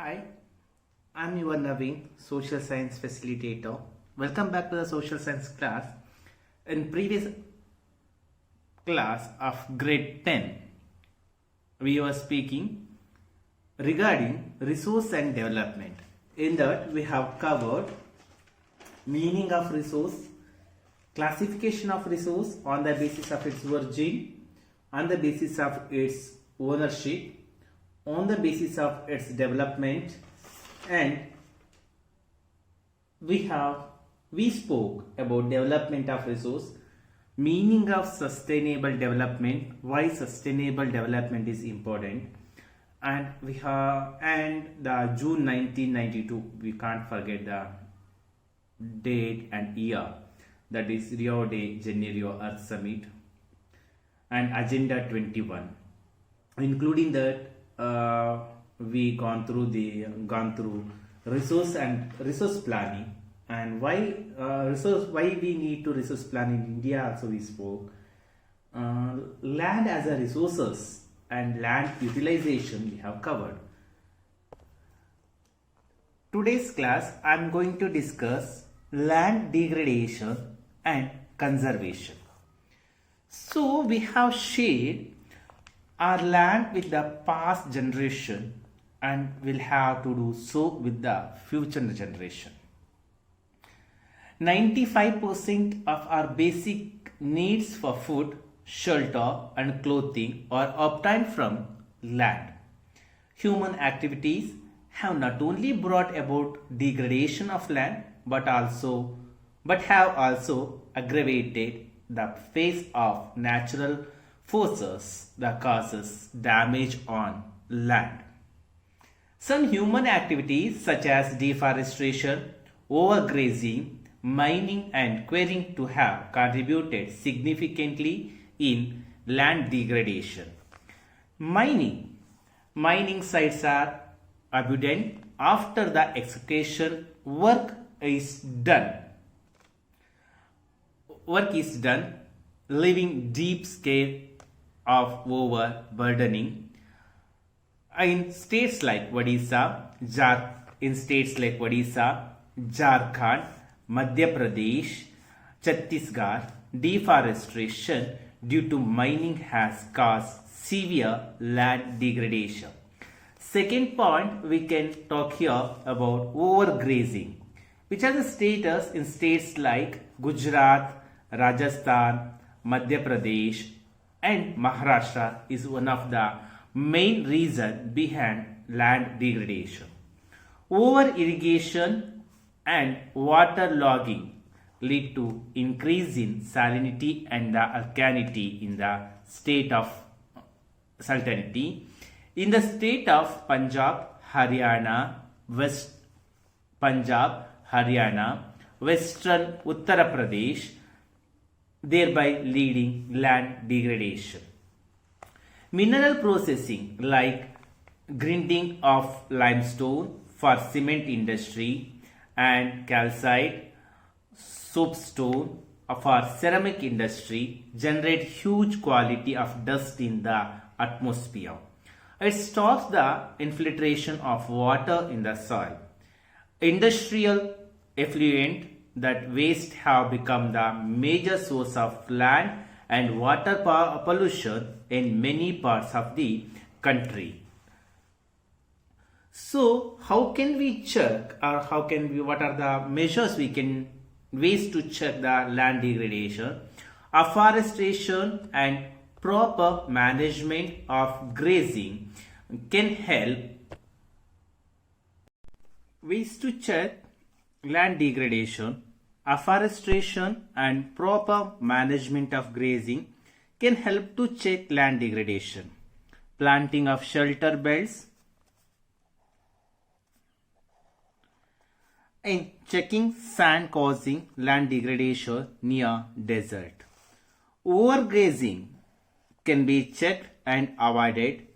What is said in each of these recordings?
Hi, I'm your Naveen, Social Science Facilitator. Welcome back to the Social Science class. In previous class of grade 10, we were speaking regarding resource and development. In that, we have covered meaning of resource, classification of resource on the basis of its origin, on the basis of its ownership, on the basis of its development, and we spoke about development of resource, meaning of sustainable development, why sustainable development is important, and the June 1992, we can't forget the date and year, that is Rio de Janeiro Earth Summit, and Agenda 21, including that we gone through resource planning, and why we need to resource plan in India. Also we spoke land as a resources and land utilization we have covered. Today's class I am going to discuss land degradation and conservation. So we have shared our land with the past generation and will have to do so with the future generation. 95% of our basic needs for food, shelter and clothing are obtained from land. Human activities have not only brought about degradation of land but have also aggravated the face of natural forces that causes damage on land. Some human activities such as deforestation, overgrazing, mining and quarrying to have contributed significantly in land degradation. Mining sites are abundant after the excavation work is done, leaving deep scale of overburdening. In states like Odisha, Jharkhand, Madhya Pradesh, Chhattisgarh, deforestation due to mining has caused severe land degradation. Second point, we can talk here about overgrazing, which has a status in states like Gujarat, Rajasthan, Madhya Pradesh and Maharashtra is one of the main reasons behind land degradation. Over irrigation and water logging lead to increase in salinity and the alkalinity in the state of Punjab, Haryana, Western Uttar Pradesh, thereby leading land degradation. Mineral processing like grinding of limestone for cement industry and calcite soapstone for ceramic industry generate huge quantity of dust in the atmosphere. It stops the infiltration of water in the soil. Industrial effluent that waste have become the major source of land and water pollution in many parts of the country. So how can we check, or what are the measures ways to check the land degradation? Afforestation and proper management of grazing can help. Ways to check land degradation: afforestation and proper management of grazing can help to check land degradation. Planting of shelter belts and checking sand causing land degradation near desert. Overgrazing can be checked and avoided,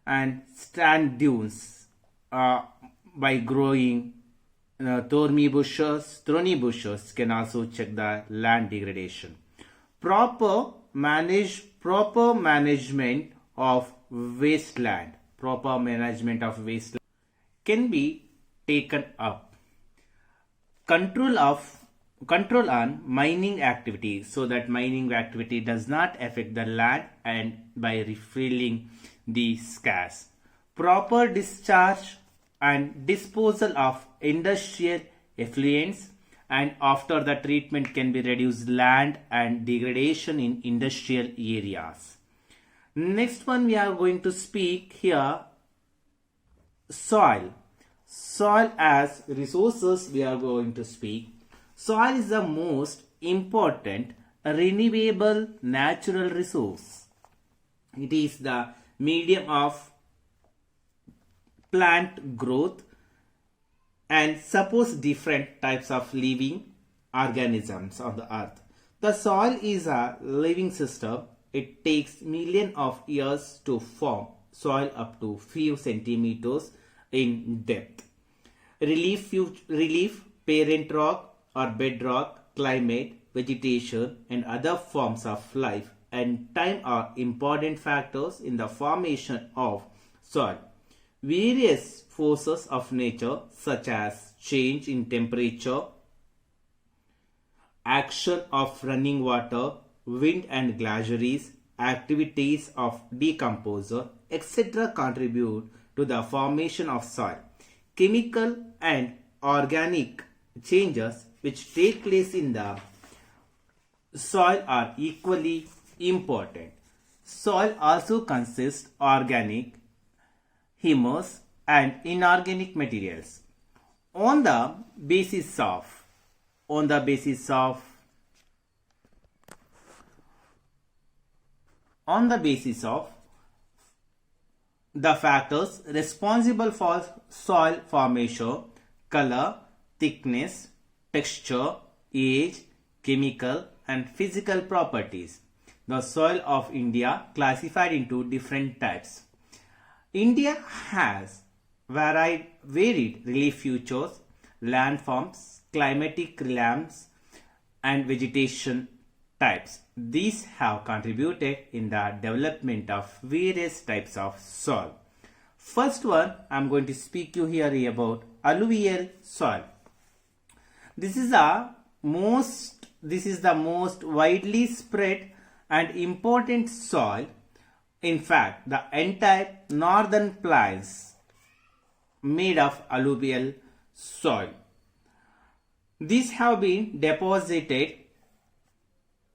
and sand dunes by growing thorny bushes can also check the land degradation. Proper management of wasteland. can be taken up. Control on mining activity so that mining activity does not affect the land and by refilling the gas. Proper discharge and disposal of industrial effluents and after the treatment can be reduced land and degradation in industrial areas. Next one we are going to speak here soil. Soil as resources we are going to speak. Soil is the most important renewable natural resource. It is the medium of plant growth and supports different types of living organisms on the earth. The soil is a living system. It takes millions of years to form soil up to few centimeters in depth. Relief, parent rock or bedrock, climate, vegetation and other forms of life and time are important factors in the formation of soil. Various forces of nature such as change in temperature, action of running water, wind and glaciers, activities of decomposer, etc. contribute to the formation of soil. Chemical and organic changes which take place in the soil are equally important. Soil also consists organic, humus and inorganic materials. On the basis of the factors responsible for soil formation, color, thickness, texture, age, chemical and physical properties. The soil of India classified into different types. India has varied relief features, landforms, climatic realms and vegetation types. These have contributed in the development of various types of soil. First one, I am going to speak you here about alluvial soil. This is the most widely spread and important soil. In fact, the entire northern plains made of alluvial soil. These have been deposited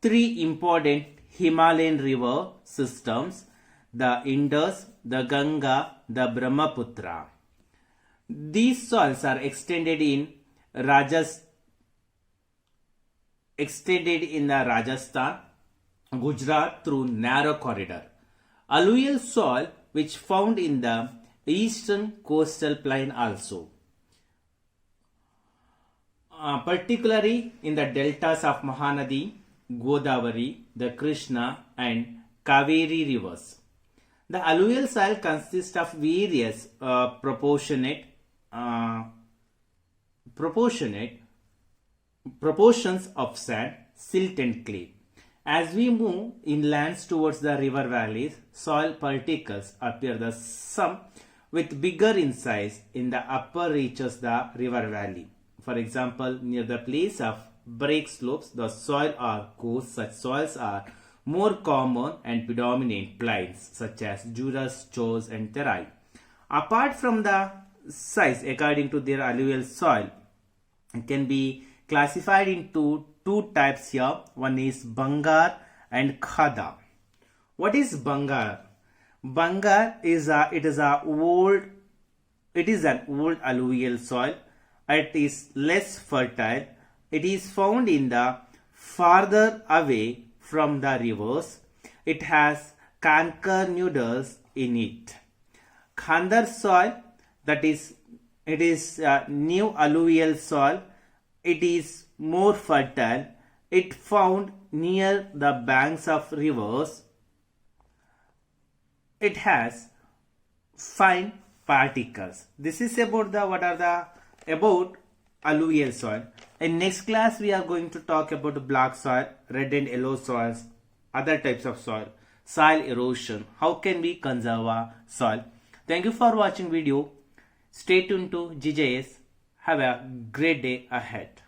three important Himalayan river systems, the Indus, the Ganga, the Brahmaputra. These soils are extended in Rajasthan, Gujarat through narrow corridor. Alluvial soil which found in the eastern coastal plain also. Particularly in the deltas of Mahanadi, Godavari, the Krishna and Kaveri rivers. The alluvial soil consists of various proportions of sand, silt and clay. As we move inlands towards the river valleys, soil particles appear the some with bigger in size in the upper reaches the river valley. For example, near the place of break slopes, the soil are coarse. Such soils are more common and predominant plains such as Juras, Chos and Terai. Apart from the size according to their alluvial soil, it can be classified into two types here. One is Bangar and Khada. What is Bangar? Bangar is an old alluvial soil. It is less fertile. It is found in the farther away from the rivers. It has canker nodules in it. Khandar soil, it is new alluvial soil. It is more fertile. It found near the banks of rivers. It has fine particles. This is about about alluvial soil. In next class we are going to talk about black soil, red and yellow soils, other types of soil erosion, how can we conserve our soil. Thank you for watching video. Stay tuned to GJS. Have a great day ahead.